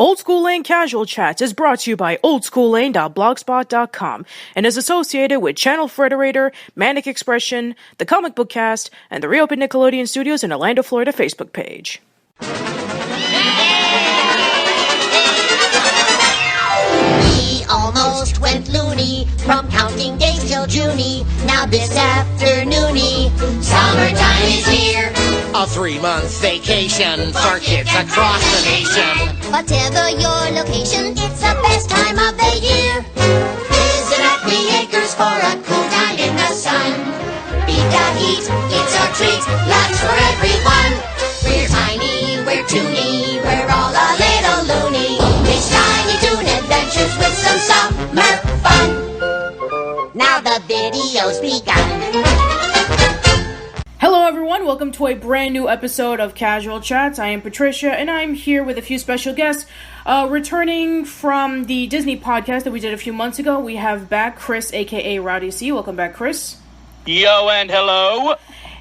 Old School Lane Casual Chats is brought to you by oldschoollane.blogspot.com and is associated with Channel Frederator, Manic Expression, the Comic Book Cast, and the Reopened Nickelodeon Studios in Orlando, Florida Facebook page. We almost went loony from counting days till Junie. Now this afternoony, summertime is here. A 3-month vacation for kids across the nation. Whatever your location, it's the best time of the year. Visit Acme Acres for a cool time in the sun. Beat the heat, it's our treat, lots for everyone. We're tiny, we're toony, we're all a little loony. It's Tiny Toon Adventures with some summer fun. Now the video's begun. Hello everyone, welcome to a brand new episode of Casual Chats. I am Patricia, and I'm here with a few special guests. Returning from the Disney podcast that we did a few months ago, we have back Chris, a.k.a. RowdyC. Welcome back, Chris. Yo, and hello.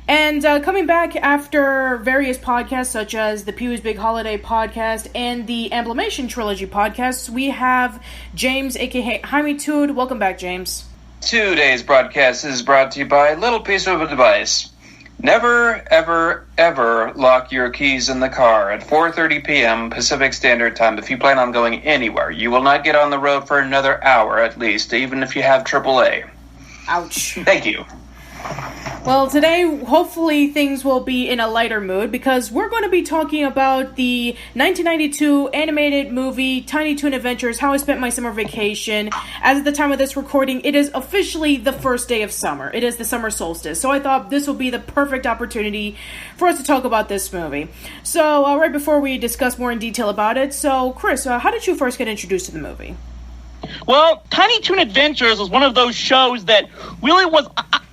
And coming back after various podcasts, such as the Pee-wee's Big Holiday podcast and the Amblimation Trilogy podcasts, we have James, a.k.a. Jaimetud. Welcome back, James. Today's broadcast is brought to you by a little piece of advice. Never, ever, ever lock your keys in the car at 4:30 p.m. Pacific Standard Time if you plan on going anywhere. You will not get on the road for another hour at least, even if you have AAA. Ouch. Thank you. Well, today, hopefully, things will be in a lighter mood, because we're going to be talking about the 1992 animated movie, Tiny Toon Adventures, How I Spent My Summer Vacation. As of the time of this recording, it is officially the first day of summer. It is the summer solstice, so I thought this would be the perfect opportunity for us to talk about this movie. So, right before we discuss more in detail about it, so, Chris, how did you first get introduced to the movie? Well, Tiny Toon Adventures was one of those shows that really was...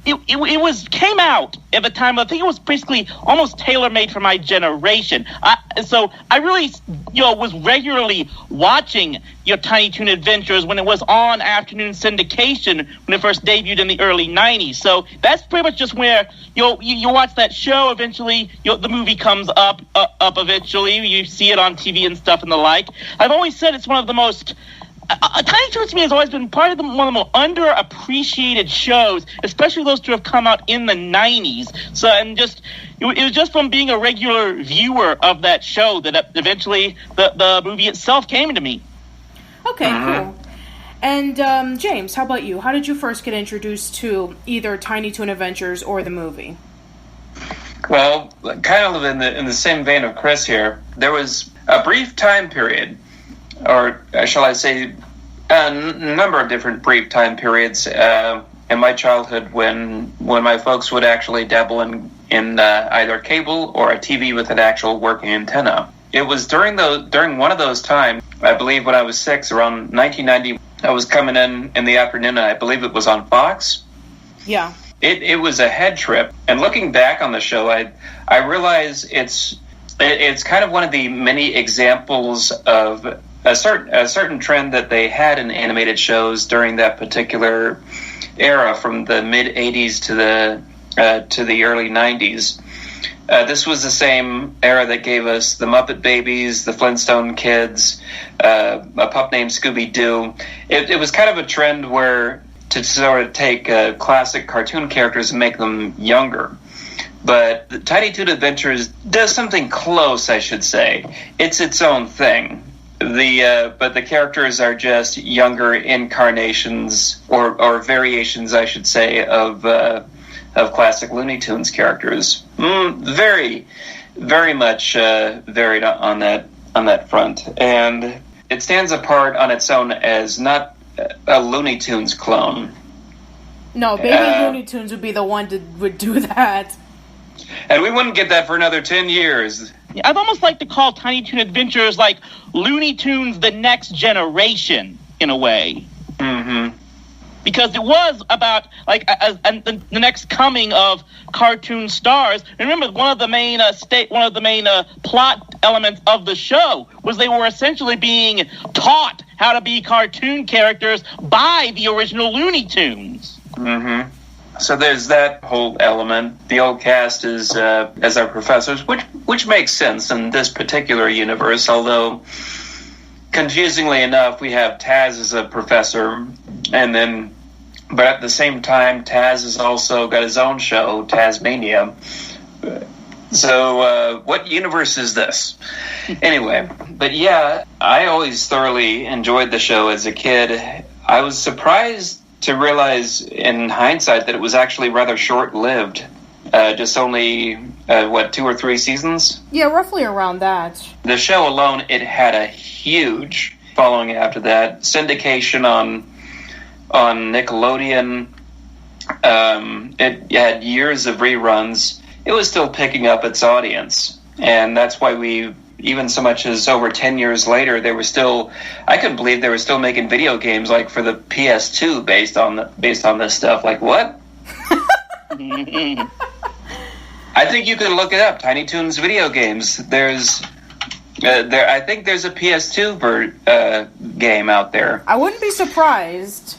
It came out at the time. I think it was basically almost tailor-made for my generation. So I really, was regularly watching Tiny Toon Adventures when it was on afternoon syndication when it first debuted in the early 90s. So that's pretty much just where you watch that show. Eventually, the movie comes up eventually. You see it on TV and stuff and the like. I've always said it's one of the most... Tiny Toons to me has always been one of the more underappreciated shows, especially those to have come out in the 90s. So, and just it was just from being a regular viewer of that show that eventually the movie itself came to me. Okay, cool. And James, how about you? How did you first get introduced to either Tiny Toon Adventures or the movie? Well, kind of in the same vein of Chris here, there was a brief time period, or shall I say, a number of different brief time periods in my childhood when my folks would actually dabble in either cable or a TV with an actual working antenna. It was during one of those times, I believe when I was 6, around 1990, I was coming in the afternoon, and I believe it was on Fox. Yeah. It was a head trip, and looking back on the show, I realize it's kind of one of the many examples of a certain trend that they had in animated shows during that particular era, from the mid 80s to the early 90s. This was the same era that gave us the Muppet Babies, the Flintstone Kids, a pup named Scooby-Doo. It was kind of a trend where to sort of take classic cartoon characters and make them younger. But the Tiny Toon Adventures does something close, I should say. It's its own thing. But the characters are just younger incarnations or variations, I should say, of classic Looney Tunes characters. Very, very much varied on that front, and it stands apart on its own as not a Looney Tunes clone. No, Baby Looney Tunes would be the one would do that. And we wouldn't get that for another 10 years. I'd almost like to call Tiny Toon Adventures like Looney Tunes the next generation, in a way. Mm-hmm. Because it was about the next coming of cartoon stars. And remember, one of the main plot elements of the show was they were essentially being taught how to be cartoon characters by the original Looney Tunes. Mm-hmm. So there's that whole element. The old cast is as our professors, which makes sense in this particular universe, although confusingly enough, we have Taz as a professor, but at the same time, Taz has also got his own show, Tasmania. So, what universe is this? Anyway, but yeah, I always thoroughly enjoyed the show as a kid. I was surprised to realize in hindsight that it was actually rather short-lived. Just only, 2 or 3 seasons? Yeah, roughly around that. The show alone, it had a huge following after that. Syndication on Nickelodeon. It had years of reruns. It was still picking up its audience. And that's why even so much as over 10 years later, I couldn't believe they were still making video games like for the PS2 based on this stuff. Like, what? I think you can look it up. Tiny Toons video games. I think there's a PS2 game out there. I wouldn't be surprised.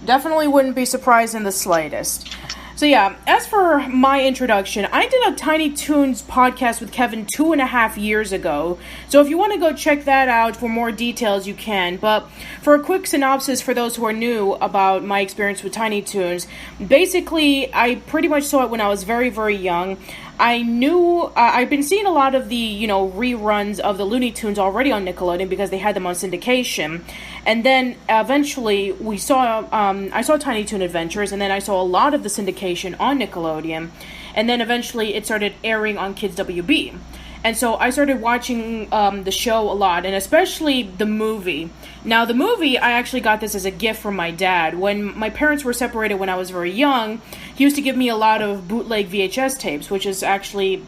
Definitely wouldn't be surprised in the slightest. So yeah, as for my introduction, I did a Tiny Toons podcast with Kevin 2.5 years ago. So if you want to go check that out for more details, you can. But for a quick synopsis for those who are new about my experience with Tiny Toons, basically, I pretty much saw it when I was very, very young. I knew, I've been seeing a lot of the, reruns of the Looney Tunes already on Nickelodeon because they had them on syndication. And then eventually I saw Tiny Toon Adventures, and then I saw a lot of the syndication on Nickelodeon. And then eventually it started airing on Kids WB. And so I started watching the show a lot, and especially the movie. Now, the movie, I actually got this as a gift from my dad. When my parents were separated when I was very young, he used to give me a lot of bootleg VHS tapes, which is actually,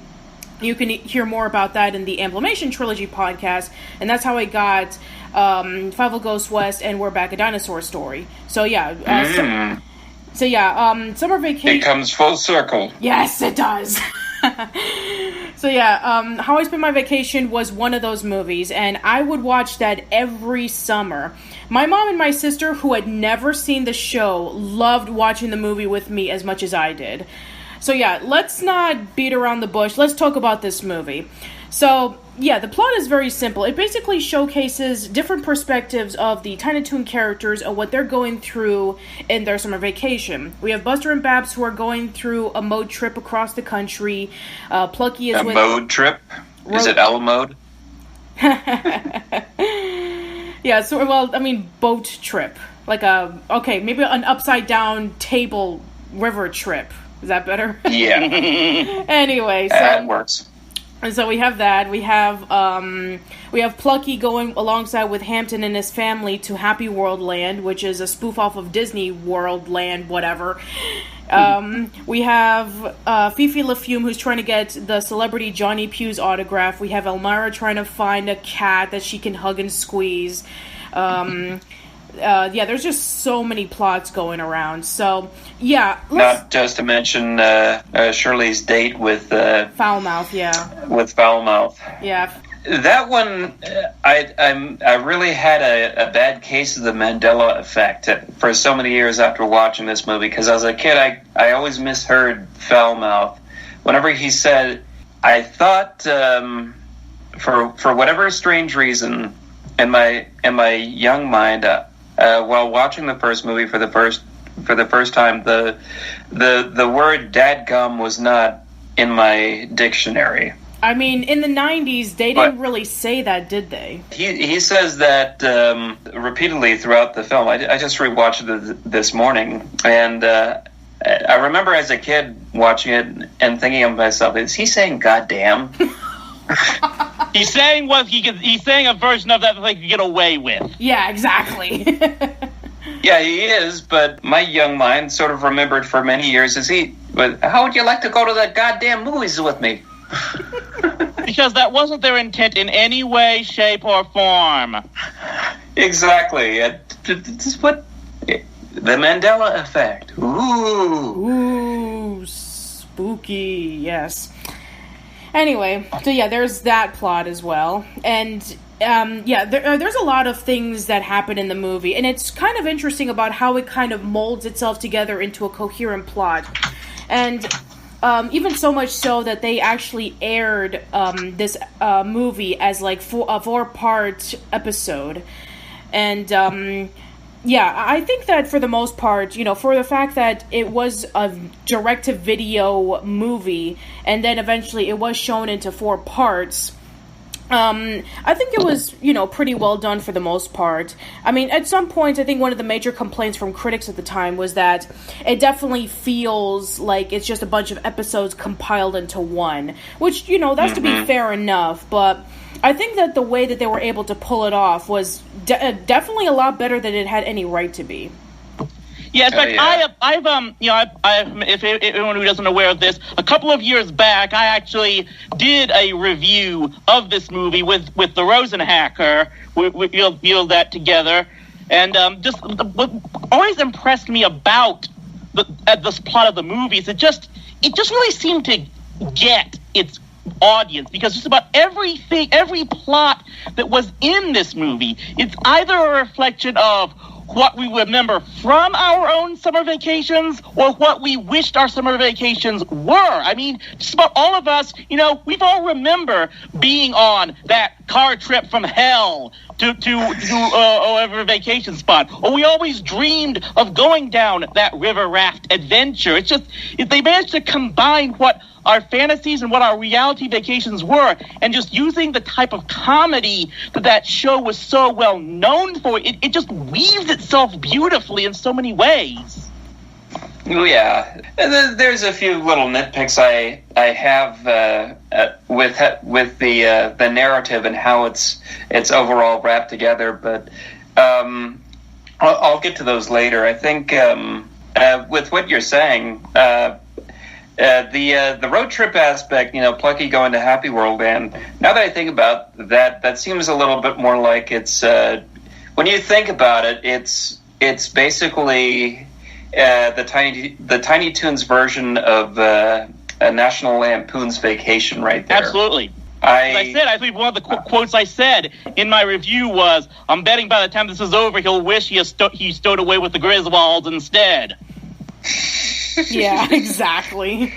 you can hear more about that in the Amblimation Trilogy podcast, and that's how I got Five of Ghost West and We're Back, a Dinosaur Story. So, yeah. Summer vacation. It comes full circle. Yes, it does. So yeah, How I Spent My Vacation was one of those movies, and I would watch that every summer. My mom and my sister, who had never seen the show, loved watching the movie with me as much as I did. So yeah, let's not beat around the bush. Let's talk about this movie. So, yeah, the plot is very simple. It basically showcases different perspectives of the Tiny Toon characters and what they're going through in their summer vacation. We have Buster and Babs who are going through a mode trip across the country. Plucky is with... A mode trip? Is it L mode? Yeah, boat trip. Maybe an upside-down table river trip. Is that better? Yeah. Anyway, so... That works. And so we have that. We have Plucky going alongside with Hampton and his family to Happy World Land, which is a spoof off of Disney World Land, whatever. We have Fifi LaFume, who's trying to get the celebrity Johnny Pugh's autograph. We have Elmira trying to find a cat that she can hug and squeeze. There's just so many plots going around. So, yeah. Not just to mention Shirley's date with... Foulmouth, yeah. With Foulmouth. Yeah. That one, I really had a bad case of the Mandela effect for so many years after watching this movie, because as a kid, I always misheard Foulmouth. Whenever he said, I thought, for whatever strange reason, in my young mind, while watching the first movie for the first time, the word "dadgum" was not in my dictionary. I mean, in the 90s, they didn't really say that, did they? He says that repeatedly throughout the film. I just rewatched it this morning, and I remember as a kid watching it and thinking of myself, is he saying "goddamn"? He's saying he's saying a version of that they could get away with. Yeah, exactly. Yeah, he is, but my young mind sort of remembered for many years, how would you like to go to the goddamn movies with me? Because that wasn't their intent in any way, shape, or form. Exactly. It's what... The Mandela effect. Ooh, spooky, yes. Anyway, so yeah, there's that plot as well. And, there's a lot of things that happen in the movie. And it's kind of interesting about how it kind of molds itself together into a coherent plot. And even so much so that they actually aired this movie as like a 4-part episode. And yeah, I think that for the most part, for the fact that it was a direct-to-video movie, and then eventually it was shown into 4 parts, I think it was, pretty well done for the most part. I mean, at some points, I think one of the major complaints from critics at the time was that it definitely feels like it's just a bunch of episodes compiled into one, which, that's to be fair enough, but I think that the way that they were able to pull it off was definitely a lot better than it had any right to be. Yeah, in fact, if anyone who isn't aware of this, a couple of years back, I actually did a review of this movie with the Rosenhacker. We viewed that together, and just what always impressed me about this plot of the movie is it just really seemed to get its audience, because just about every plot that was in this movie, it's either a reflection of what we remember from our own summer vacations or what we wished our summer vacations were. I mean, just about all of us, we've all remember being on that car trip from hell to whatever vacation spot. Or we always dreamed of going down that river raft adventure. It's just, they managed to combine what our fantasies and what our reality vacations were, and just using the type of comedy that show was so well known for, it just weaves itself beautifully in so many ways. Yeah, and there's a few little nitpicks I have with the narrative and how it's overall wrapped together, but I'll get to those later. I think with what you're saying. The road trip aspect, Plucky going to Happy World, and now that I think about that seems a little bit more like it's when you think about it, it's basically the Tiny Toons version of a National Lampoon's Vacation, right there. Absolutely. I think one of the quotes I said in my review was, "I'm betting by the time this is over, he'll wish he stowed away with the Griswolds instead." Yeah, exactly.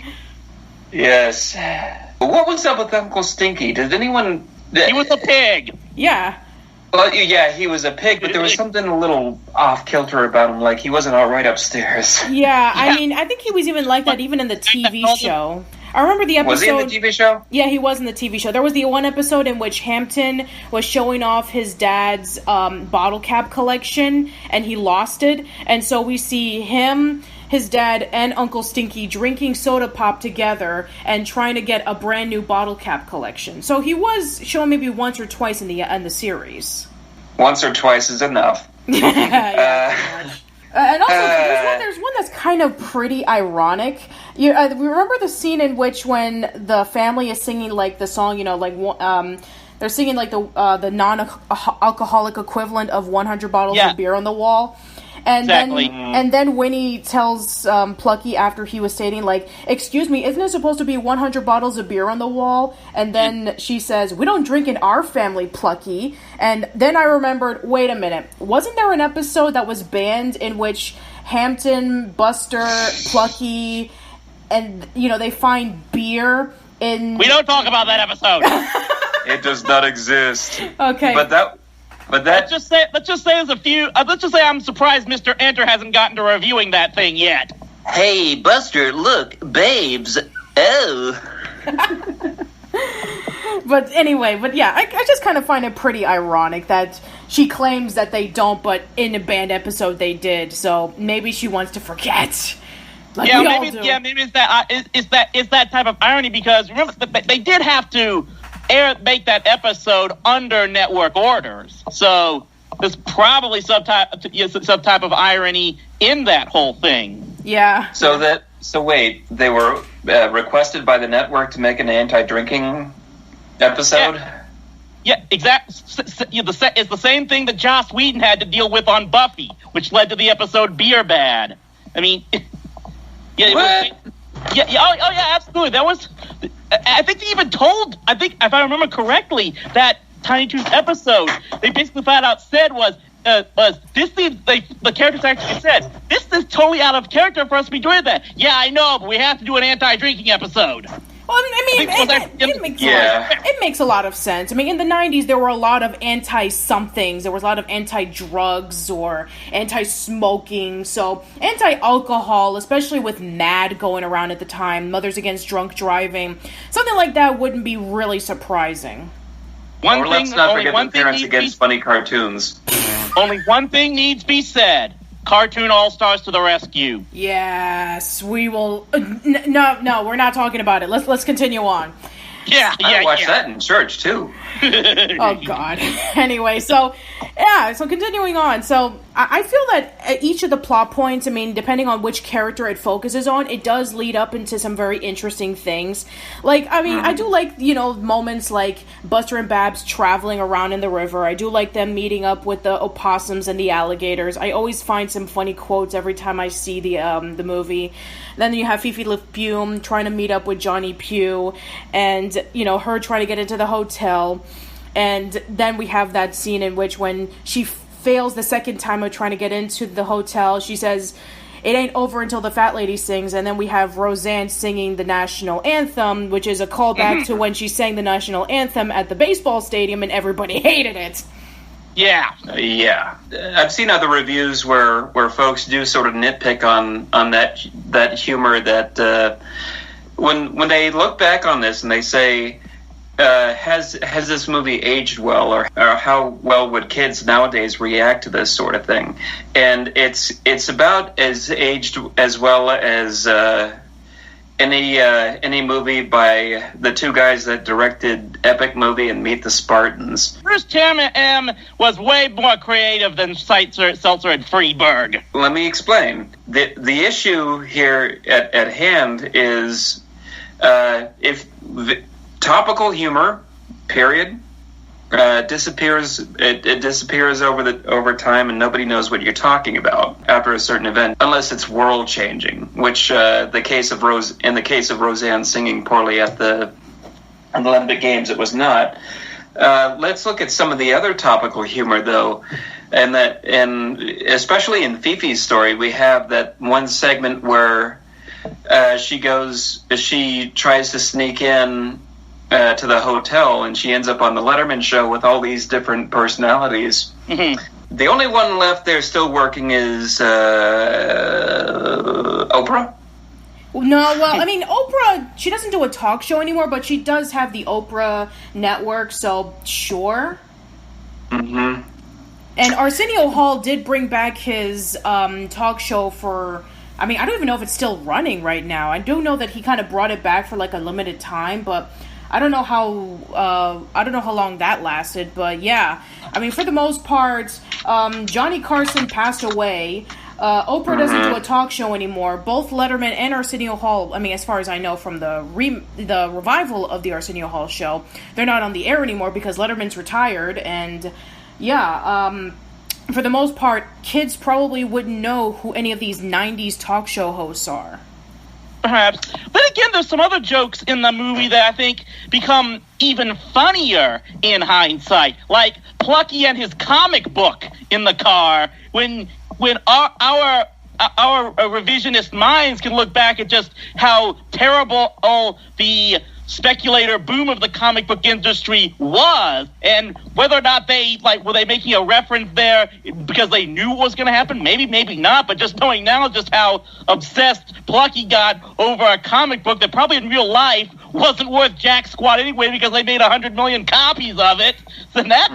Yes. What was up with Uncle Stinky? Did anyone... He was a pig. Yeah. Well, yeah, he was a pig, but there was something a little off-kilter about him, like he wasn't all right upstairs. Yeah, I mean, I think he was even like that even in the TV show. I remember the episode... Was he in the TV show? Yeah, he was in the TV show. There was the one episode in which Hampton was showing off his dad's bottle cap collection, and he lost it. And so we see him, his dad, and Uncle Stinky drinking soda pop together and trying to get a brand new bottle cap collection. So he was shown maybe once or twice in the series. Once or twice is enough. Yeah, and also, there's one that's kind of pretty ironic. We remember the scene in which when the family is singing like the song, they're singing like the non-alcoholic equivalent of 100 bottles of beer on the wall. And exactly. then Winnie tells Plucky after he was stating, like, "Excuse me, isn't it supposed to be 100 bottles of beer on the wall?" And then she says, "We don't drink in our family, Plucky." And then I remembered, wait a minute, wasn't there an episode that was banned in which Hampton, Buster, Plucky, and, they find beer in... We don't talk about that episode. It does not exist. Okay. But let's just say there's a few. Let's just say I'm surprised Mr. Enter hasn't gotten to reviewing that thing yet. Hey, Buster, look, babes. Oh. But anyway, yeah, I just kind of find it pretty ironic that she claims that they don't, but in a banned episode they did. So maybe she wants to forget. Like maybe it's that type of irony, because remember they did have to make that episode under network orders, so there's probably some type of irony in that whole thing. Yeah. So wait, they were requested by the network to make an anti-drinking episode? Yeah, exactly. It's the same thing that Joss Whedon had to deal with on Buffy, which led to the episode Beer Bad. I mean, what? Yeah, absolutely. That was... I think they even told... if I remember correctly, that Tiny Toons episode, they basically flat out said was, was this the characters actually said, this is totally out of character for us to be doing that. Yeah, I know, but we have to do an anti-drinking episode. Well, I mean, it makes a lot of sense. I mean, in the 90s, there were a lot of anti-somethings. There was a lot of anti-drugs or anti-smoking. So, anti-alcohol, especially with MAD going around at the time, Mothers Against Drunk Driving, something like that wouldn't be really surprising. Let's not forget the Parents Against Funny Cartoons. Only one thing needs to be said. Cartoon All-Stars to the rescue. Yes, we will. No, we're not talking about it. Let's continue on. I watched that in church too. Oh God. Anyway, so continuing on. So I feel that at each of the plot points, I mean, depending on which character it focuses on, it does lead up into some very interesting things. Like, I mean, I do like, moments like Buster and Babs traveling around in the river. I do like them meeting up with the opossums and the alligators. I always find some funny quotes every time I see the movie. Then you have Fifi LeFume trying to meet up with Johnny Pugh, and her trying to get into the hotel. And then we have that scene in which when she fails the second time of trying to get into the hotel, she says, "It ain't over until the fat lady sings." And then we have Roseanne singing the national anthem, which is a callback to when she sang the national anthem at the baseball stadium and everybody hated it. Yeah. I've seen other reviews where folks do sort of nitpick on that humor that when they look back on this and they say, has this movie aged well, or how well would kids nowadays react to this sort of thing? And it's about as aged as well as any movie by the two guys that directed Epic Movie and Meet the Spartans. Bruce Timm was way more creative than Seltzer and Freeberg. Let me explain. The issue here at hand is if topical humor, period, disappears. It disappears over time, and nobody knows what you're talking about after a certain event, unless it's world changing. Which in the case of Roseanne singing poorly at the Olympic Games, it was not. Let's look at some of the other topical humor, though, and especially in Fifi's story, we have that one segment where she tries to sneak in to the hotel, and she ends up on the Letterman show with all these different personalities. Mm-hmm. The only one left there still working is Oprah. No, well, I mean, Oprah, she doesn't do a talk show anymore, but she does have the Oprah network, so sure. Mm-hmm. And Arsenio Hall did bring back his talk show for... I mean, I don't even know if it's still running right now. I do know that he kind of brought it back for like a limited time, but I don't know how long that lasted. But yeah, I mean, for the most part, Johnny Carson passed away. Oprah doesn't do a talk show anymore. Both Letterman and Arsenio Hall, I mean, as far as I know from the revival of the Arsenio Hall show, they're not on the air anymore because Letterman's retired. And yeah, for the most part, kids probably wouldn't know who any of these 90s talk show hosts are. Perhaps. But again, there's some other jokes in the movie that I think become even funnier in hindsight. Like Plucky and his comic book in the car. When our revisionist minds can look back at just how terrible the speculator boom of the comic book industry was, and whether or not were they making a reference there because they knew what was going to happen? Maybe not, but just knowing now just how obsessed Plucky got over a comic book that probably in real life wasn't worth jack squat anyway because they made 100 million copies of it. So that's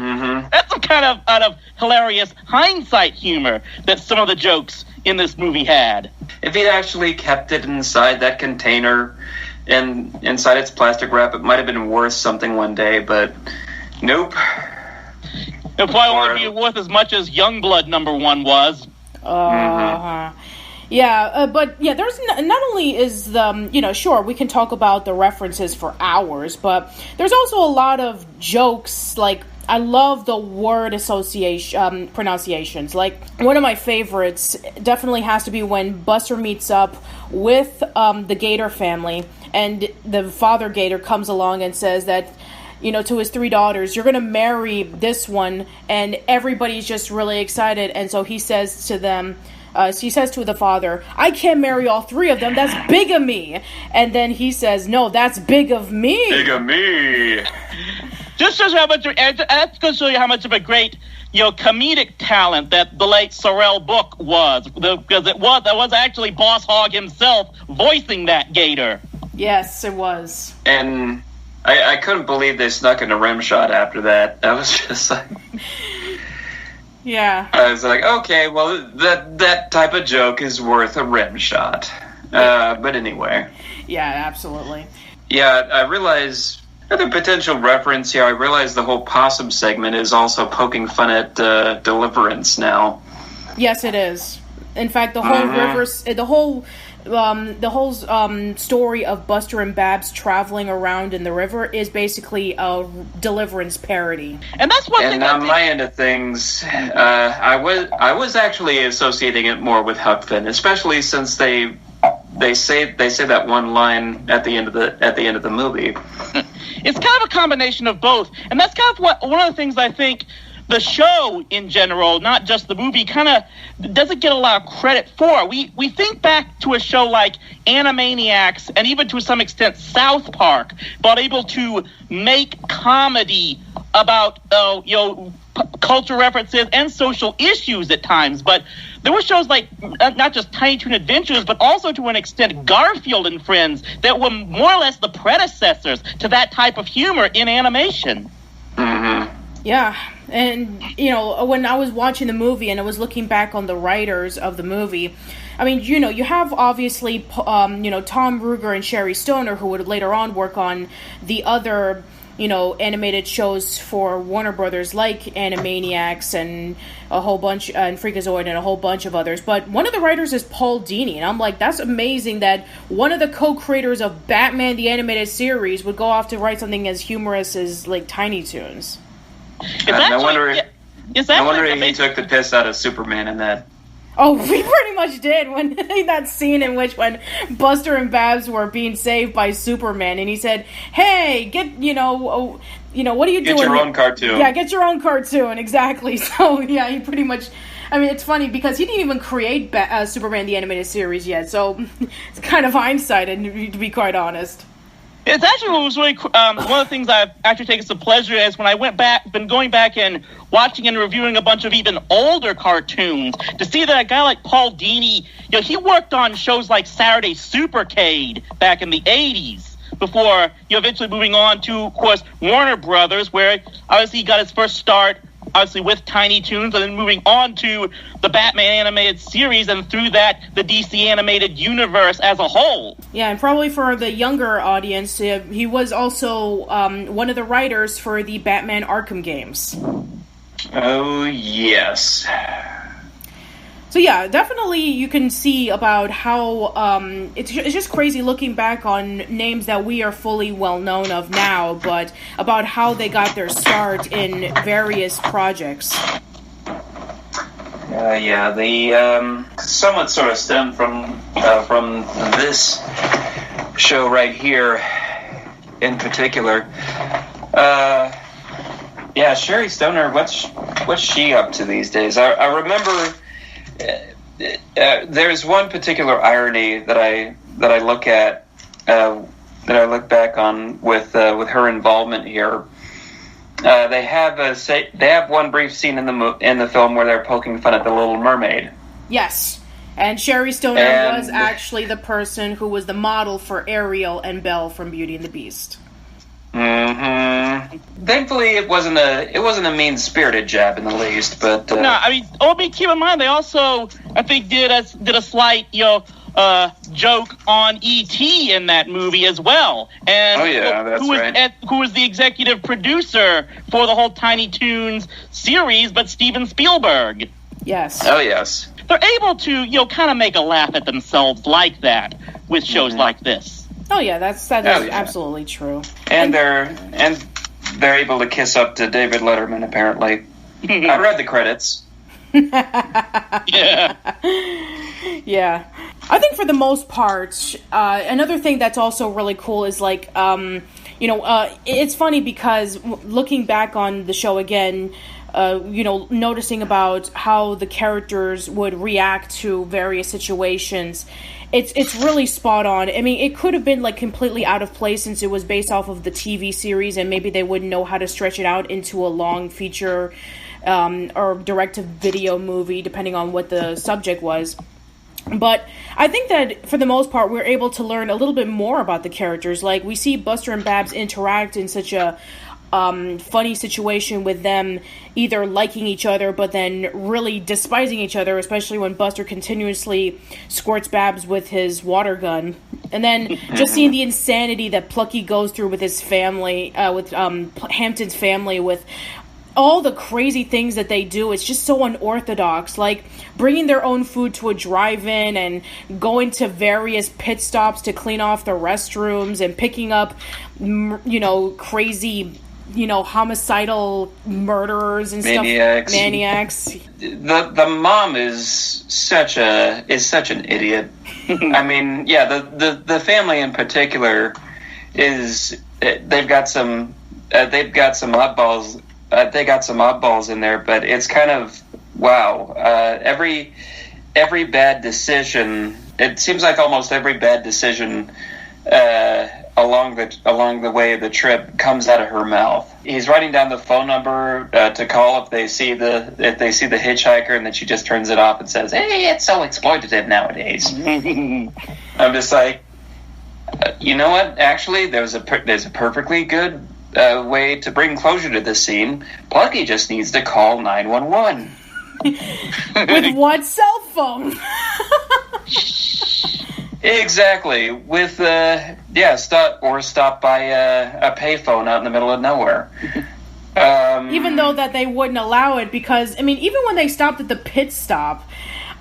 some kind of out of hilarious hindsight humor that some of the jokes in this movie had. If he'd actually kept it inside that container and inside its plastic wrap, it might have been worth something one day, but nope. It'll probably won't be worth as much as Youngblood #1 was. Yeah, but yeah, there's not only is the, sure, we can talk about the references for hours, but there's also a lot of jokes. Like, I love the word pronunciations. Like, one of my favorites definitely has to be when Buster meets up with the Gator family, and the father Gator comes along and says that, to his 3 daughters, you're going to marry this one, and everybody's just really excited. And so he says to them, he says to the father, I can't marry all 3 of them, that's bigamy. And then he says, no, that's big of me. Bigamy. Just shows you how much, that's going to show you how much of a great, comedic talent that the late Sorrel Book was. Because that was actually Boss Hogg himself voicing that gator. Yes, it was. And I couldn't believe they snuck in a rim shot after that. I was just like... Yeah. I was like, okay, well, that type of joke is worth a rim shot. But anyway. Yeah, absolutely. Yeah, I realize... Another potential reference here, I realize the whole possum segment is also poking fun at Deliverance now. Yes, it is. In fact, the whole story of Buster and Babs traveling around in the river is basically a Deliverance parody. And that's one thing. And on my end of things, I was actually associating it more with Huck Finn, especially since they say that one line at the end of the movie. It's kind of a combination of both, and that's kind of one of the things I think the show in general, not just the movie, kind of doesn't get a lot of credit for. We think back to a show like Animaniacs, and even to some extent South Park, but able to make comedy about culture references and social issues at times. But there were shows like not just Tiny Toon Adventures, but also to an extent Garfield and Friends that were more or less the predecessors to that type of humor in animation. Mm-hmm. Yeah, and when I was watching the movie and I was looking back on the writers of the movie, I mean, you have obviously Tom Ruegger and Sherry Stoner, who would later on work on the other animated shows for Warner Brothers, like Animaniacs and a whole bunch, and Freakazoid and a whole bunch of others. But one of the writers is Paul Dini, and I'm like, that's amazing that one of the co-creators of Batman the Animated Series would go off to write something as humorous as like Tiny Toons. No wonder he took the piss out of Superman in that. Oh, we pretty much did when that scene in which when Buster and Babs were being saved by Superman, and he said, "Hey, what are you doing? Get your own cartoon." Yeah, get your own cartoon, exactly. So yeah, he pretty much. I mean, it's funny because he didn't even create Superman the Animated Series yet, so it's kind of hindsight, to be quite honest. It's actually what was really one of the things I've actually taken some pleasure in is when I been going back and watching and reviewing a bunch of even older cartoons to see that a guy like Paul Dini, he worked on shows like Saturday Supercade back in the 80s before eventually moving on to, of course, Warner Brothers, where obviously he got his first start obviously with Tiny Toons, and then moving on to the Batman animated series, and through that, the DC animated universe as a whole. Yeah, and probably for the younger audience, he was also one of the writers for the Batman Arkham games. Oh, yes. So yeah, definitely you can see about how it's just crazy looking back on names that we are fully well known of now, but about how they got their start in various projects. The somewhat sort of stemmed from this show right here in particular. Sherry Stoner, what's she up to these days? I remember. There's one particular irony that I look at that I look back on with her involvement here. They have one brief scene in the film where they're poking fun at the Little Mermaid. Yes, and Sherry Stoner was actually the person who was the model for Ariel and Belle from Beauty and the Beast. Mm-hmm. Thankfully, it wasn't a mean-spirited jab in the least, but no. I mean, keep in mind they also, I think, did a slight joke on E.T. in that movie as well. And who was the executive producer for the whole Tiny Toons series, but Steven Spielberg. Yes. Oh yes. They're able to kind of make a laugh at themselves like that with shows like this. Oh yeah, that is absolutely true. And they're able to kiss up to David Letterman, apparently. I read the credits. Yeah. Yeah. I think for the most part, another thing that's also really cool is like it's funny because looking back on the show again, noticing about how the characters would react to various situations, it's really spot on. I mean, it could have been like completely out of place since it was based off of the TV series, and maybe they wouldn't know how to stretch it out into a long feature or direct-to-video movie, depending on what the subject was. But I think that, for the most part, we're able to learn a little bit more about the characters. Like, we see Buster and Babs interact in such a funny situation with them either liking each other but then really despising each other, especially when Buster continuously squirts Babs with his water gun. And then just seeing the insanity that Plucky goes through with his family, with Hampton's family, with all the crazy things that they do. It's just so unorthodox, like bringing their own food to a drive-in and going to various pit stops to clean off the restrooms and picking up, crazy, homicidal murderers and maniacs. Stuff. Maniacs. The mom is such an idiot. I mean, yeah, the family in particular they've got some oddballs. They got some oddballs in there, but it's kind of wow. Every bad decision. It seems like almost every bad decision along the way of the trip comes out of her mouth. He's writing down the phone number to call if they see the hitchhiker, and then she just turns it off and says, "Hey, it's so exploitative nowadays." I'm just like, you know what? Actually, there's a perfectly good way to bring closure to this scene. Plucky just needs to call 911. With what cell phone? Exactly. With stop by a payphone out in the middle of nowhere. Even though that they wouldn't allow it, because I mean, even when they stopped at the pit stop,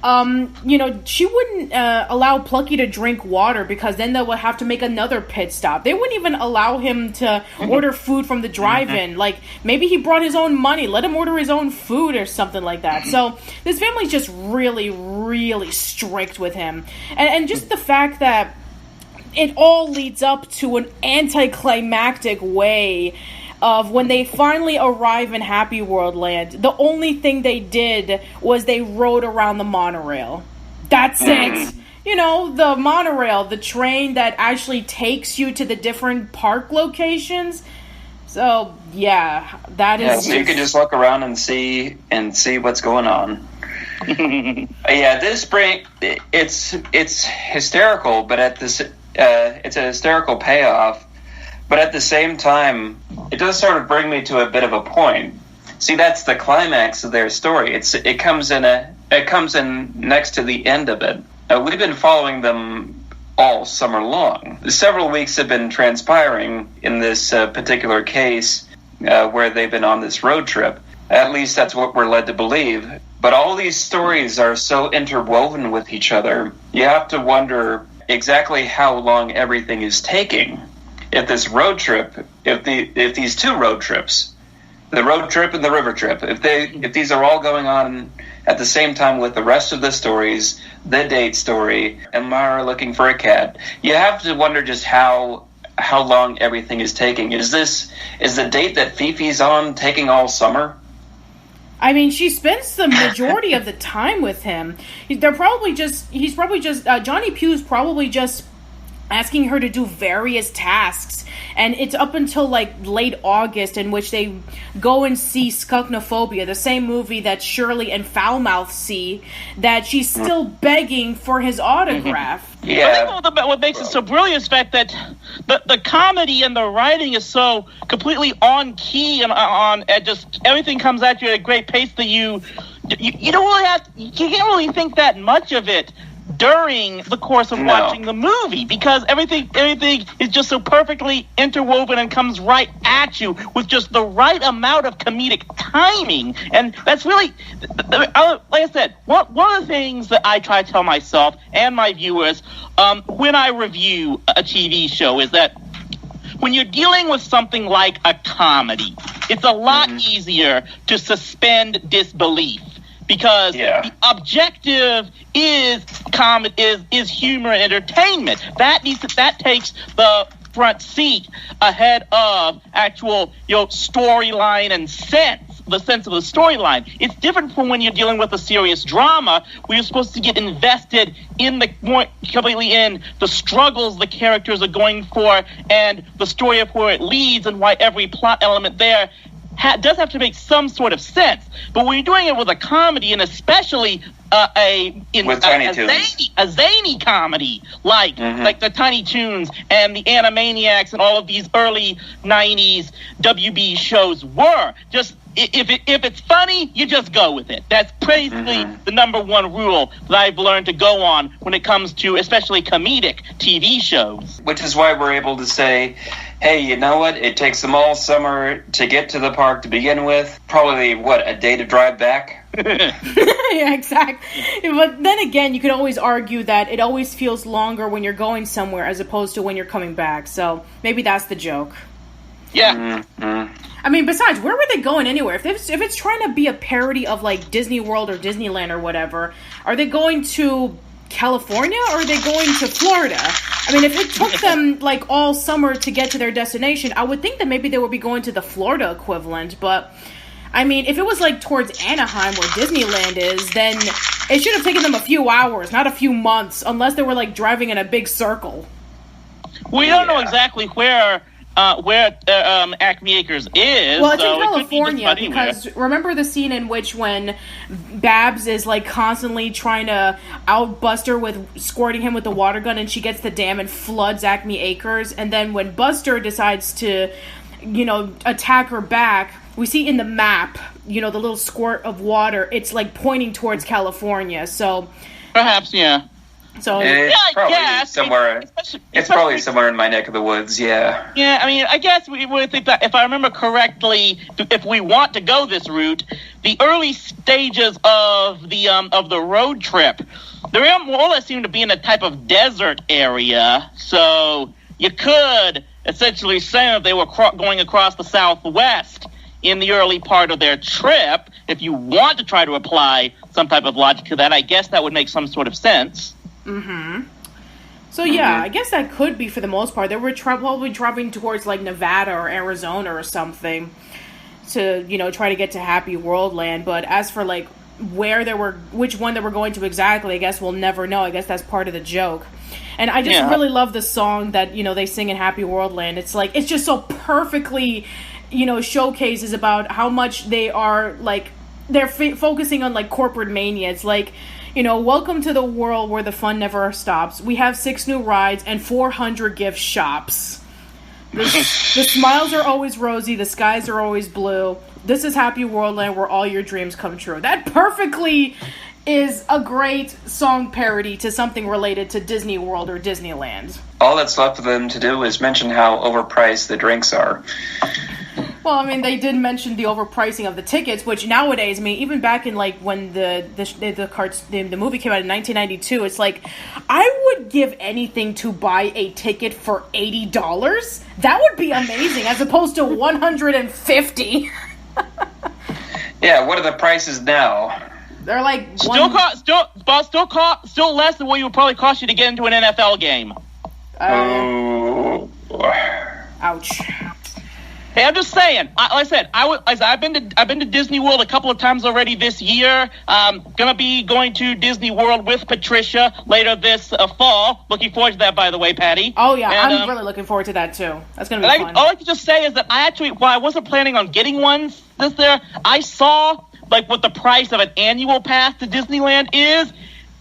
she wouldn't allow Plucky to drink water, because then they would have to make another pit stop. They wouldn't even allow him to order food from the drive-in. Like, maybe he brought his own money. Let him order his own food or something like that. So this family's just really, really strict with him. And just the fact that it all leads up to an anticlimactic way of when they finally arrive in Happy World Land. The only thing they did was they rode around the monorail. That's it. The monorail, the train that actually takes you to the different park locations. So, yeah, that is... Yeah, so you can just look around and see what's going on. Yeah, this break, it's hysterical, but it's a hysterical payoff. But at the same time, it does sort of bring me to a bit of a point. See, that's the climax of their story. It comes in next to the end of it. We've been following them all summer long. Several weeks have been transpiring in this particular case where they've been on this road trip. At least that's what we're led to believe. But all these stories are so interwoven with each other, you have to wonder exactly how long everything is taking. If this road trip, if these two road trips, the road trip and the river trip, if these are all going on at the same time with the rest of the stories, the date story, and Mara looking for a cat, you have to wonder just how long everything is taking. Is the date that Fifi's on taking all summer? I mean, she spends the majority of the time with him. Johnny Pugh's probably just asking her to do various tasks, and it's up until like late August in which they go and see Skunknophobia, the same movie that Shirley and Foulmouth see, that she's still begging for his autograph. Yeah. I think what makes it so brilliant is the fact that the comedy and the writing is so completely on key and just everything comes at you at a great pace that you don't really you can't really think that much of it during the course of watching the movie, because everything is just so perfectly interwoven and comes right at you with just the right amount of comedic timing. And that's really, like I said, one of the things that I try to tell myself and my viewers when I review a TV show is that when you're dealing with something like a comedy, it's a lot easier to suspend disbelief. Because the objective is humor and entertainment. That takes the front seat ahead of actual, storyline and the sense of the storyline. It's different from when you're dealing with a serious drama where you're supposed to get invested completely in the struggles the characters are going for and the story of where it leads and why every plot element there does have to make some sort of sense. But when you're doing it with a comedy, and especially a zany comedy like the Tiny Toons and the Animaniacs and all of these early 90s WB shows were, just if it's funny, you just go with it. That's basically the number one rule that I've learned to go on when it comes to especially comedic TV shows. Which is why we're able to say, hey, you know what? It takes them all summer to get to the park to begin with. Probably, a day to drive back? Yeah, exactly. But then again, you can always argue that it always feels longer when you're going somewhere as opposed to when you're coming back. So maybe that's the joke. Yeah. I mean, besides, where were they going anywhere? If it's trying to be a parody of, like, Disney World or Disneyland or whatever, are they going to California or are they going to Florida? I mean, if it took them, like, all summer to get to their destination, I would think that maybe they would be going to the Florida equivalent, but I mean, if it was, like, towards Anaheim where Disneyland is, then it should have taken them a few hours, not a few months, unless they were, like, driving in a big circle. We don't know exactly where Acme Acres is. Well, it's in California, because remember the scene in which when Babs is, like, constantly trying to out Buster with squirting him with the water gun, and she gets the dam and floods Acme Acres, and then when Buster decides to, attack her back, we see in the map, the little squirt of water, it's, like, pointing towards California, so... Perhaps, yeah. So it's probably somewhere. It's probably somewhere in my neck of the woods. Yeah. Yeah. I mean, I guess we would think that if I remember correctly, if we want to go this route, the early stages of the road trip, they more or less seem to be in a type of desert area. So you could essentially say that they were going across the Southwest in the early part of their trip. If you want to try to apply some type of logic to that, I guess that would make some sort of sense. So yeah, I guess that could be for the most part. They were probably driving towards like Nevada or Arizona or something to, try to get to Happy World Land. But as for like which one they were going to exactly, I guess we'll never know. I guess that's part of the joke. And I just really love the song that, they sing in Happy World Land. It's like, it's just so perfectly, showcases about how much they are like, they're focusing on like corporate mania. It's like, welcome to the world where the fun never stops. We have 6 new rides and 400 gift shops. The smiles are always rosy. The skies are always blue. This is Happy World Land where all your dreams come true. That perfectly is a great song parody to something related to Disney World or Disneyland. All that's left for them to do is mention how overpriced the drinks are. Well, I mean, they did mention the overpricing of the tickets, which nowadays, I mean, even back in, like, when the movie came out in 1992, it's like, I would give anything to buy a ticket for $80. That would be amazing, as opposed to $150. Yeah, what are the prices now? They're like still less than what it would probably cost you to get into an NFL game. Ouch. Hey, I'm just saying. I've been to Disney World a couple of times already this year. Gonna be going to Disney World with Patricia later this fall. Looking forward to that, by the way, Patty. Oh yeah, and, I'm really looking forward to that too. That's gonna be fun. All I can just say is that while I wasn't planning on getting one this year, I saw like what the price of an annual pass to Disneyland is.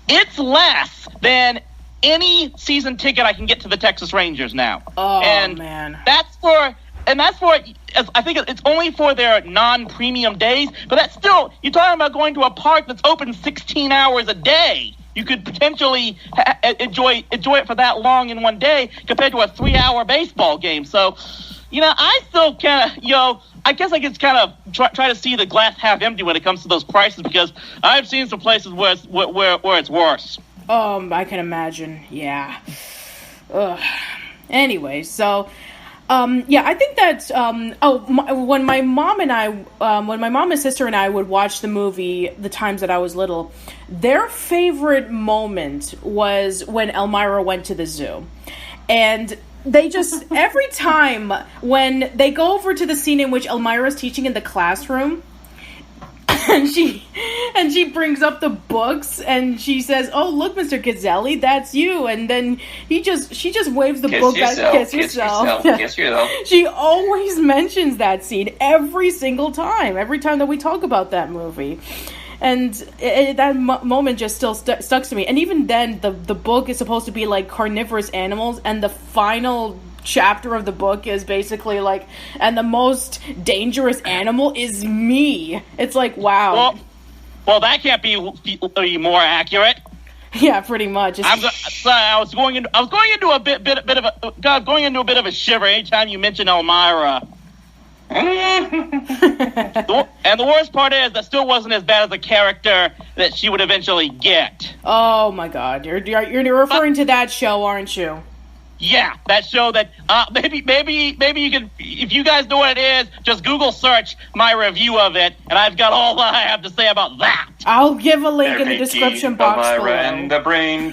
It's less than any season ticket I can get to the Texas Rangers now. Oh and man, that's for. I think it's only for their non-premium days, but that's still, you're talking about going to a park that's open 16 hours a day. You could potentially enjoy it for that long in one day compared to a 3-hour baseball game. So, I still kind of, I guess I could kind of try to see the glass half empty when it comes to those prices, because I've seen some places where it's worse. I can imagine. Yeah. Ugh. Anyway, so... I think that, when my mom and sister and I would watch the movie the times that I was little, their favorite moment was when Elmira went to the zoo. And they just, every time when they go over to the scene in which Elmira's teaching in the classroom, and she brings up the books and she says, "Oh, look, Mr. Gazzelli, that's you." And then she just waves the book at kiss yourself. Kiss yourself. She always mentions that scene every single time. Every time that we talk about that movie. And that moment just still stuck to me. And even then, the book is supposed to be like carnivorous animals, and the final chapter of the book is basically like, and the most dangerous animal is me. It's like, wow. Well, that can't be more accurate. Yeah, pretty much. I was going into a bit of a shiver anytime you mention Elmira. And the worst part is that still wasn't as bad as the character that she would eventually get. Oh my God, you're referring to that show, aren't you? Yeah, that show that maybe you can, if you guys know what it is, just Google search my review of it, and I've got all that I have to say about that. I'll give a link in the description box below. And the brain.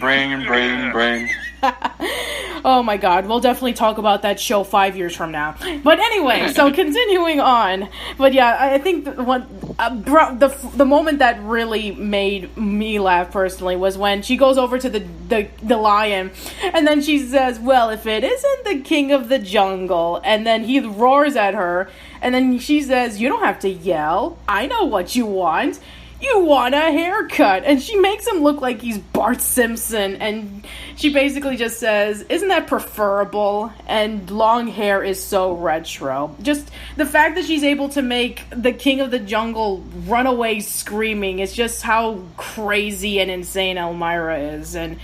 Oh my God, we'll definitely talk about that show 5 years from now. But anyway, so continuing on. But yeah, I think the moment that really made me laugh personally was when she goes over to the lion, and then she says, "Well, if it isn't the king of the jungle," and then he roars at her, and then she says, "You don't have to yell. I know what you want. You want a haircut." And she makes him look like he's Bart Simpson, and she basically just says, "Isn't that preferable? And long hair is so retro." Just the fact that she's able to make the king of the jungle run away screaming is just how crazy and insane Elmira is. And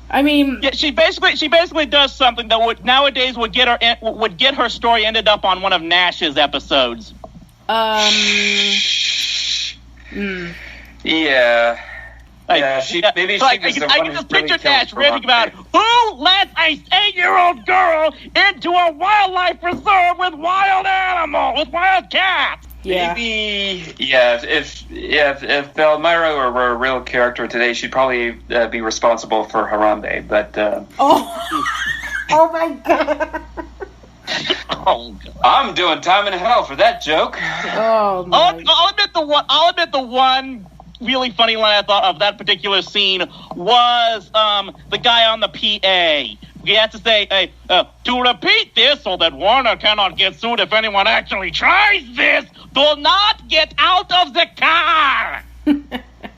I mean, yeah, she basically does something that nowadays would get her story ended up on one of Nash's episodes. Yeah. She was the I one can who just really picture killed Nash raving Harambe. about who let a 8-year-old girl into a wildlife reserve with wild cats. yeah. If Elmira were a real character today, she'd probably be responsible for Harambe. But Oh my God. Oh, God. I'm doing time in hell for that joke. Oh my. I'll admit the one really funny one I thought of that particular scene was the guy on the PA. He had to say, to repeat this so that Warner cannot get sued if anyone actually tries this, do not get out of the car!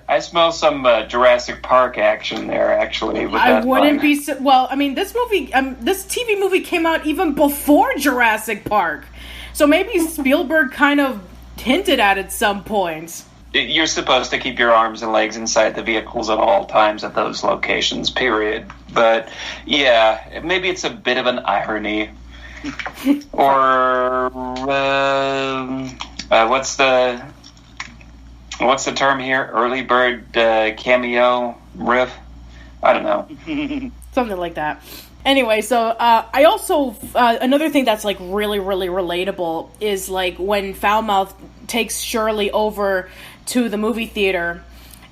I smell some Jurassic Park action there, actually. With I that wouldn't line. be well. I mean, this TV movie came out even before Jurassic Park, so maybe Spielberg kind of hinted at it some point. You're supposed to keep your arms and legs inside the vehicles at all times at those locations, period. But, yeah, maybe it's a bit of an irony. Or, what's the term here? Early bird cameo riff? I don't know. Something like that. Anyway, so I also another thing that's like really, really relatable is like when Foulmouth takes Shirley over to the movie theater,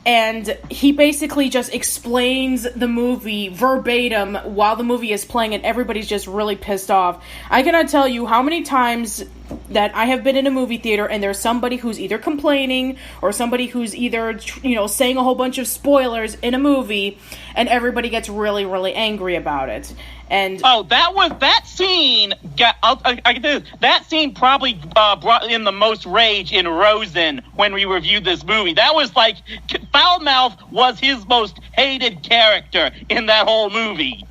and he basically just explains the movie verbatim while the movie is playing, and everybody's just really pissed off. I cannot tell you how many times that I have been in a movie theater and there's somebody who's either complaining or somebody who's either, saying a whole bunch of spoilers in a movie, and everybody gets really, really angry about it. And that scene. That scene probably brought in the most rage in Rosen when we reviewed this movie. That was like Foulmouth was his most hated character in that whole movie.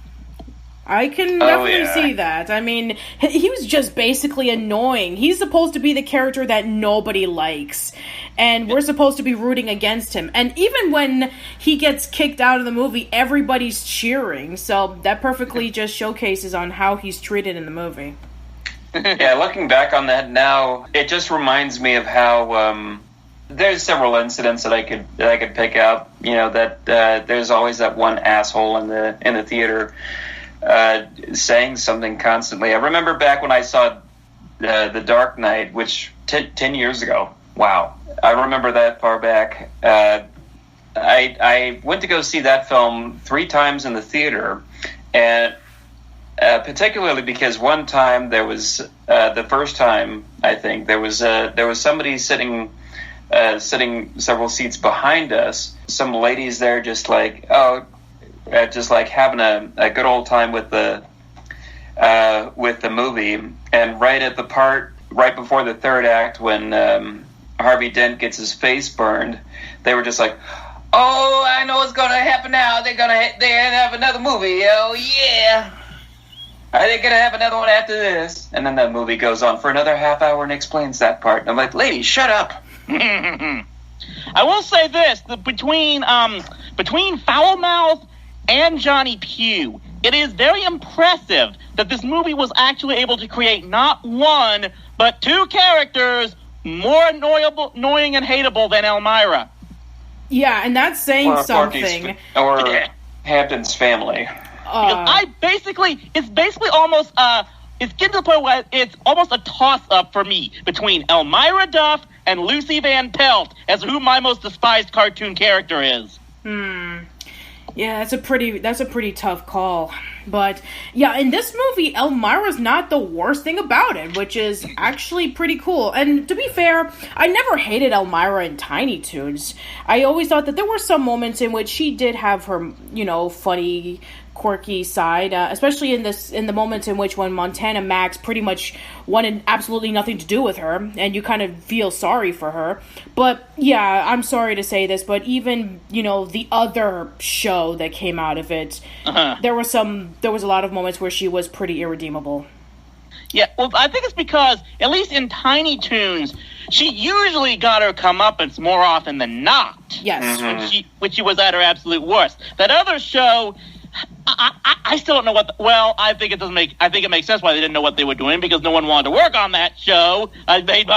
I can definitely see that. I mean, he was just basically annoying. He's supposed to be the character that nobody likes, and we're supposed to be rooting against him. And even when he gets kicked out of the movie, everybody's cheering. So that perfectly just showcases on how he's treated in the movie. Yeah, looking back on that now, it just reminds me of how there's several incidents that I could pick out. That there's always that one asshole in the theater saying something constantly. I remember back when I saw The Dark Knight, which 10 years ago. Wow, I remember that far back. I went to go see that film 3 times in the theater, and particularly because one time there was the first time I think there was somebody sitting several seats behind us. Some ladies there just like having a good old time with the movie, and right before the third act when Harvey Dent gets his face burned, they were just like, "Oh, I know what's gonna happen now. They're gonna have another movie. Oh yeah, they're gonna have another one after this." And then that movie goes on for another half hour and explains that part. And I'm like, "Lady, shut up." I will say this: between Foulmouth and Johnny Pugh, it is very impressive that this movie was actually able to create not one but two characters more annoying and hateable than Elmira. Yeah, and that's saying something. Or Hampton's family. It's basically almost it's getting to the point where it's almost a toss-up for me between Elmira Duff and Lucy Van Pelt as who my most despised cartoon character is. Yeah, that's a pretty tough call. But yeah, in this movie, Elmira's not the worst thing about it, which is actually pretty cool. And to be fair, I never hated Elmira in Tiny Toons. I always thought that there were some moments in which she did have her, funny, quirky side, especially in the moments in which when Montana Max pretty much wanted absolutely nothing to do with her, and you kind of feel sorry for her. But yeah, I'm sorry to say this, but even the other show that came out of it, there was a lot of moments where she was pretty irredeemable. Yeah, well, I think it's because at least in Tiny Toons, she usually got her comeuppance more often than not. Yes, when she was at her absolute worst. That other show, I still don't know what. I think it makes sense why they didn't know what they were doing, because no one wanted to work on that show. I made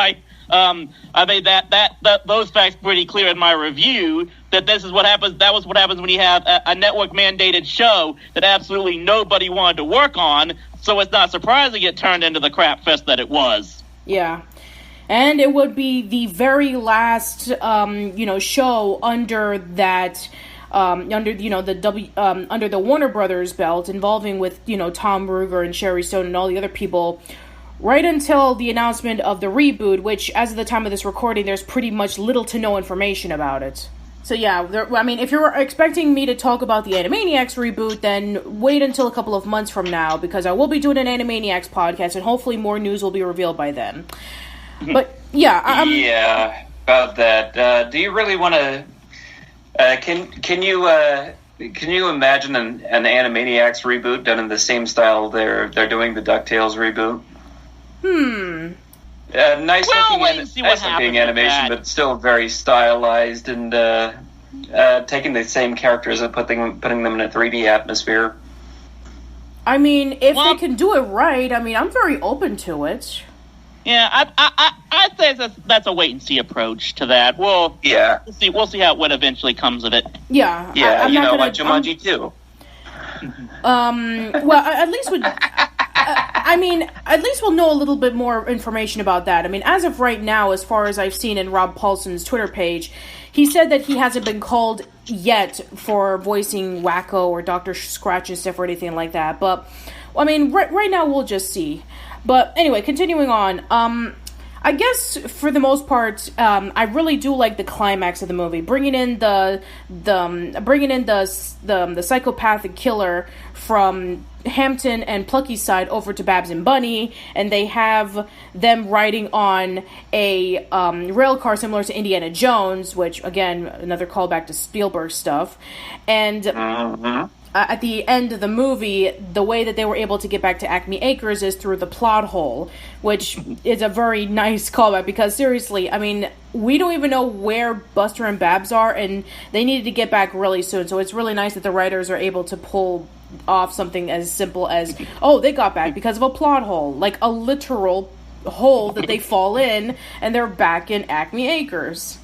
those facts pretty clear in my review. That this is what happens. That was what happens when you have a network mandated show that absolutely nobody wanted to work on. So it's not surprising it turned into the crap fest that it was. Yeah. And it would be the very last, show under that. Under the Warner Brothers belt, involving with Tom Ruegger and Sherry Stone and all the other people, right until the announcement of the reboot, which as of the time of this recording, there's pretty much little to no information about it. So yeah, if you're expecting me to talk about the Animaniacs reboot, then wait until a couple of months from now, because I will be doing an Animaniacs podcast, and hopefully more news will be revealed by then. But yeah, yeah, about that. Do you really want to? Can you imagine an Animaniacs reboot done in the same style they're doing the DuckTales reboot? Nice looking animation, but still very stylized, and taking the same characters and putting them in a 3D atmosphere. I mean, if they can do it right, I'm very open to it. Yeah, I'd say that's a wait and see approach to that. We'll see how what eventually comes of it. Yeah, like Jumanji too. Well, at least at least we'll know a little bit more information about that. As of right now, as far as I've seen in Rob Paulson's Twitter page, he said that he hasn't been called yet for voicing Wacko or Dr. Scratch and stuff or anything like that. But right now we'll just see. But anyway, continuing on, I guess for the most part, I really do like the climax of the movie, bringing in the psychopathic killer from Hampton and Plucky's side over to Babs and Bunny, and they have them riding on a rail car similar to Indiana Jones, which again, another callback to Spielberg stuff, and. At the end of the movie, the way that they were able to get back to Acme Acres is through the plot hole, which is a very nice callback, because seriously, we don't even know where Buster and Babs are, and they needed to get back really soon, so it's really nice that the writers are able to pull off something as simple as, oh, they got back because of a plot hole, like a literal hole that they fall in, and they're back in Acme Acres.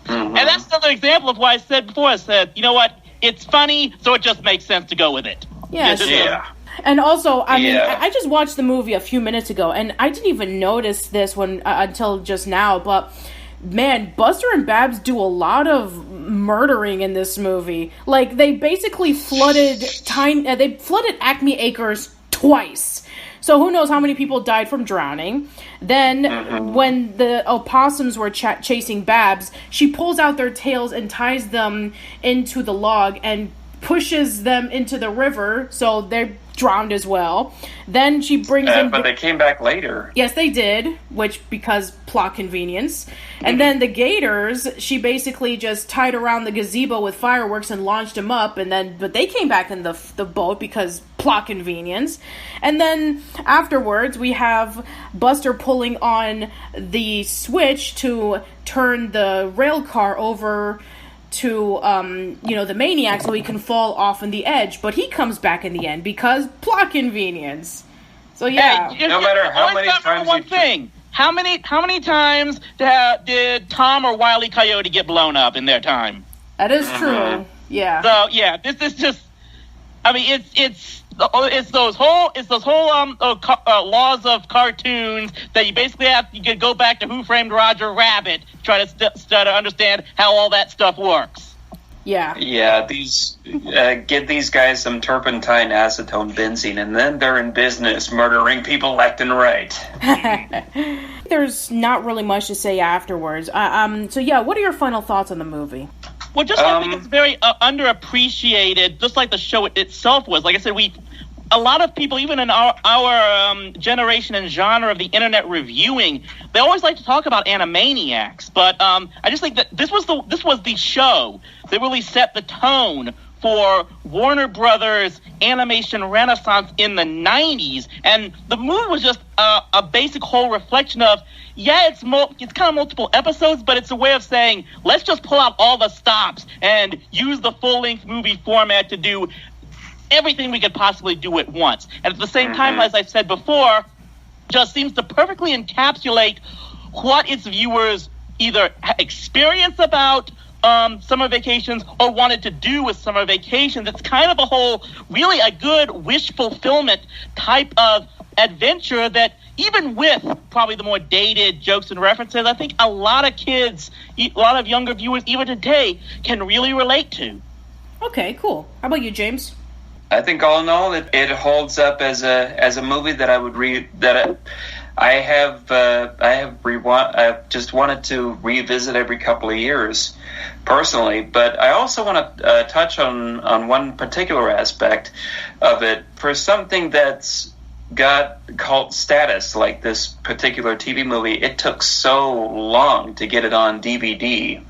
And that's another example of why I said before, you know what? It's funny, so it just makes sense to go with it. Yeah. And also, I just watched the movie a few minutes ago, and I didn't even notice this until just now, but man, Buster and Babs do a lot of murdering in this movie. Like, they basically flooded Acme Acres twice. So who knows how many people died from drowning. Then when the opossums were chasing Babs, she pulls out their tails and ties them into the log and pushes them into the river, so they're drowned as well. Then she brings in... But they came back later. Yes, they did, because plot convenience. And then the gators, she basically just tied around the gazebo with fireworks and launched them up, but they came back in the boat because plot convenience. And then afterwards, we have Buster pulling on the switch to turn the rail car over to the maniac so he can fall off on the edge, but he comes back in the end because plot convenience. So yeah, no matter how many times how many times did Tom or Wile E. Coyote get blown up in their time? That is true. Yeah. So yeah, this is just, I mean, it's those whole laws of cartoons that you basically you can go back to Who Framed Roger Rabbit, try to understand how all that stuff works. Yeah. Yeah, give these guys some turpentine, acetone, benzene, and then they're in business murdering people left and right. There's not really much to say afterwards. So yeah, what are your final thoughts on the movie? Well, I think it's very underappreciated, just like the show itself was. Like I said, a lot of people, even in our generation and genre of the internet reviewing, they always like to talk about Animaniacs. But I just think that this was the show that really set the tone for Warner Brothers animation renaissance in the 90s. And the movie was just a basic whole reflection of, it's kind of multiple episodes, but it's a way of saying, let's just pull out all the stops and use the full-length movie format to do everything we could possibly do at once. And at the same time, as I've said before, just seems to perfectly encapsulate what its viewers either experience about summer vacations or wanted to do with summer vacations. It's kind of a good wish fulfillment type of adventure that, even with probably the more dated jokes and references, I think a lot of kids, a lot of younger viewers even today can really relate to. Okay, cool. How about you, James? I think all in all, it holds up as a movie that I would I've just wanted to revisit every couple of years, personally. But I also want to touch on one particular aspect of it. For something that's got cult status, like this particular TV movie, it took so long to get it on DVD.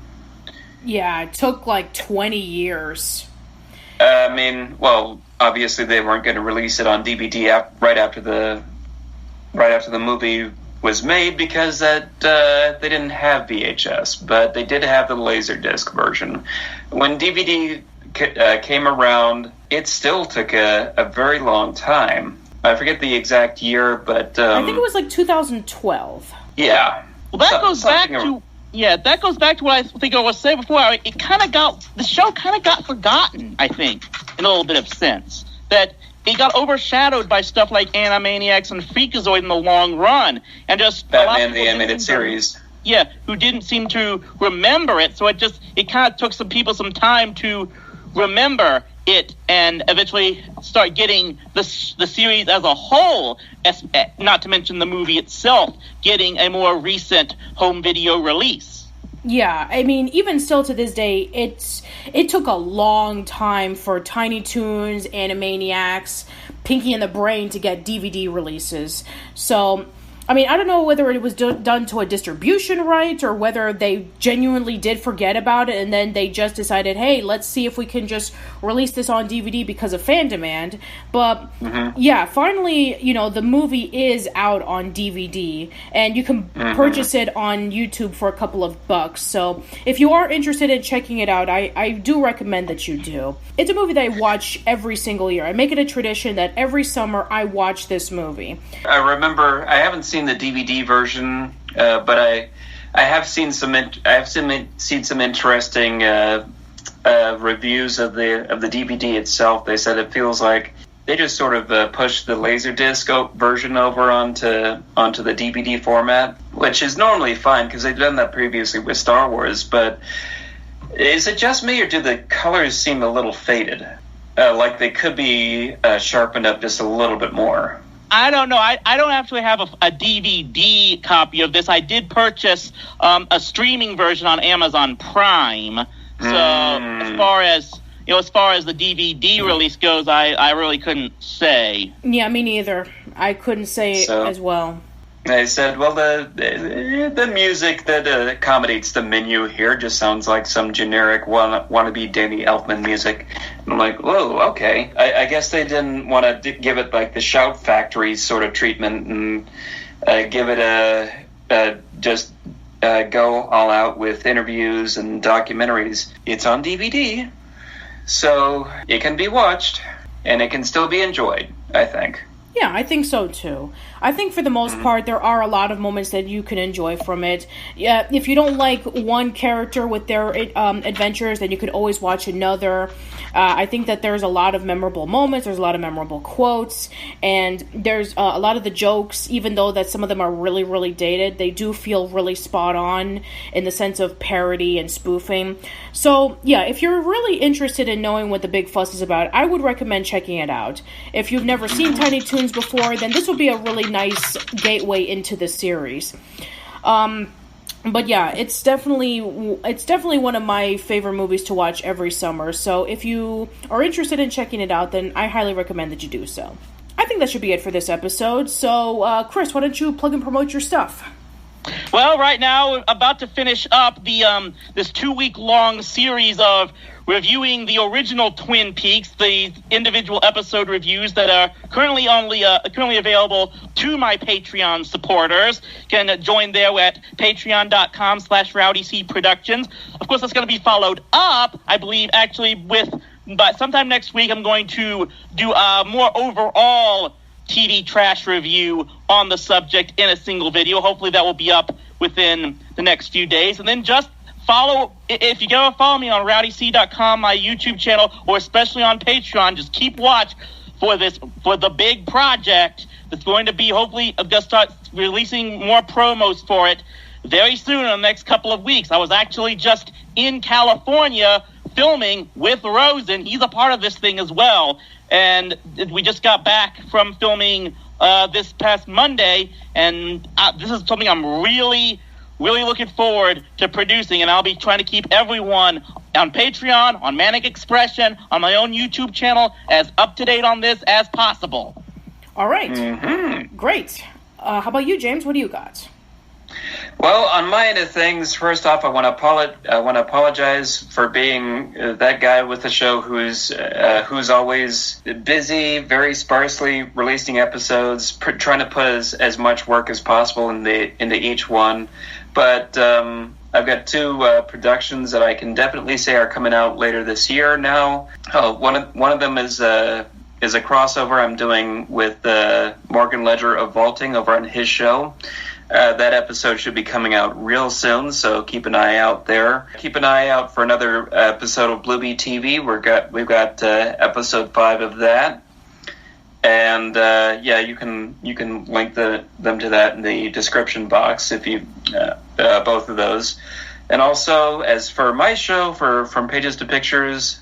Yeah, it took like 20 years. I mean, well, obviously they weren't going to release it on DVD right after the movie was made because they didn't have VHS, but they did have the Laserdisc version. When DVD came around, it still took a very long time. I forget the exact year, but I think it was like 2012. Yeah. Well, that goes back to what I think I was saying before. The show kind of got forgotten, I think, in a little bit of sense. That it got overshadowed by stuff like Animaniacs and Freakazoid in the long run, and just Batman the Animated Series. Yeah, who didn't seem to remember it. So it kind of took some people some time to remember it and eventually start getting the series as a whole, not to mention the movie itself, getting a more recent home video release. Yeah, I mean, even still to this day, it took a long time for Tiny Toons, Animaniacs, Pinky and the Brain to get DVD releases. So, I mean, I don't know whether it was done to a distribution right or whether they genuinely did forget about it and then they just decided, hey, let's see if we can just release this on DVD because of fan demand. But, yeah, finally, the movie is out on DVD and you can purchase it on YouTube for a couple of bucks. So if you are interested in checking it out, I do recommend that you do. It's a movie that I watch every single year. I make it a tradition that every summer I watch this movie. I remember, I haven't seen the DVD version, but I have seen some interesting reviews of the DVD itself. They said it feels like they just sort of pushed the Laserdisc version over onto the DVD format, which is normally fine because they've done that previously with Star Wars. But is it just me, or do the colors seem a little faded? like they could be sharpened up just a little bit more. I don't know. I don't actually have a DVD copy of this. I did purchase a streaming version on Amazon Prime. So as far as the DVD release goes, I really couldn't say. Yeah, me neither. I couldn't say as well. They said, well, the music that accommodates the menu here just sounds like some generic wannabe Danny Elfman music. And I'm like, whoa, okay. I guess they didn't want to give it like the Shout Factory sort of treatment and give it go all out with interviews and documentaries. It's on DVD, so it can be watched, and it can still be enjoyed, I think. Yeah, I think so too. I think for the most part, there are a lot of moments that you can enjoy from it. Yeah, if you don't like one character with their adventures, then you could always watch another. I think that there's a lot of memorable moments, there's a lot of memorable quotes, and there's a lot of the jokes, even though that some of them are really, really dated, they do feel really spot on in the sense of parody and spoofing. So, yeah, if you're really interested in knowing what the big fuss is about, I would recommend checking it out. If you've never seen Tiny Toons before, then this will be a really nice gateway into the series. But yeah, it's definitely one of my favorite movies to watch every summer. So if you are interested in checking it out, then I highly recommend that you do so. I think that should be it for this episode. So, Chris, why don't you plug and promote your stuff? Well, right now, we're about to finish up the this 2-week-long series of reviewing the original Twin Peaks, the individual episode reviews that are currently available to my Patreon supporters. You can join there at patreon.com/RowdyC Productions. Of course, that's going to be followed up, I believe, actually, but sometime next week, I'm going to do a more overall TV trash review on the subject in a single video. Hopefully that will be up within the next few days. And then just if you go follow me on RowdyC.com, my YouTube channel, or especially on Patreon, just keep watch for the big project that's going to be, hopefully, I'm going to start releasing more promos for it very soon in the next couple of weeks. I was actually just in California filming with Rosen. He's a part of this thing as well. And we just got back from filming this past Monday, and this is something I'm really, really looking forward to producing, and I'll be trying to keep everyone on Patreon, on Manic Expression, on my own YouTube channel, as up-to-date on this as possible. All right. Mm-hmm. Great. How about you, James? What do you got? Well, on my end of things, first off, I want to apologize for being that guy with the show who's always busy, very sparsely releasing episodes, trying to put as much work as possible into each one. But I've got 2 productions that I can definitely say are coming out later this year now. One of them is a crossover I'm doing with Morgan Ledger of Vaulting over on his show. That episode should be coming out real soon, so keep an eye out there. Keep an eye out for another episode of Bluebee TV. We've got episode 5 of that, and you can link them to that in the description box if you both of those. And also, as for my show, From Pages to Pictures,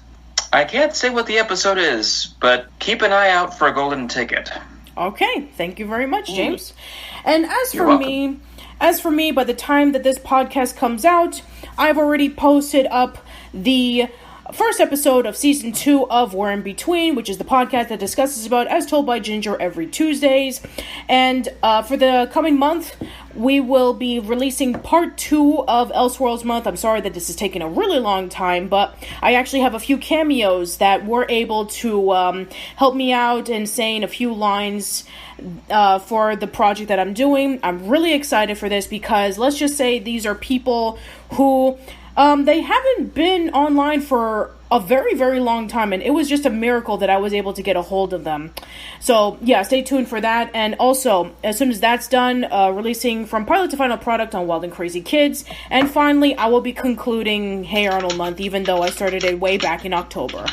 I can't say what the episode is, but keep an eye out for a golden ticket. Okay, thank you very much, James. And as for me, by the time that this podcast comes out, I've already posted up the first episode of Season 2 of We're in Between, which is the podcast that discusses about As Told by Ginger every Tuesdays. And for the coming month, we will be releasing Part 2 of Elseworlds Month. I'm sorry that this is taking a really long time, but I actually have a few cameos that were able to help me out in saying a few lines for the project that I'm doing. I'm really excited for this because let's just say these are people who they haven't been online for a very, very long time, and it was just a miracle that I was able to get a hold of them. So, yeah, stay tuned for that. And also, as soon as that's done, releasing From Pilot to Final Product on Wild and Crazy Kids. And finally, I will be concluding Hey Arnold Month, even though I started it way back in October.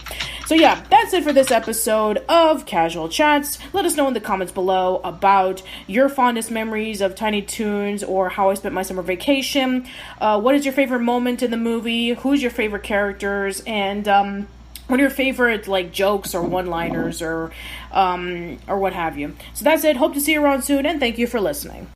So, yeah, that's it for this episode of Casual Chats. Let us know in the comments below about your fondest memories of Tiny Toons or how I spent my summer vacation. What is your favorite moment in the movie? Who's your favorite characters? And what are your favorite, like, jokes or one-liners or what have you. So that's it. Hope to see you around soon, and thank you for listening.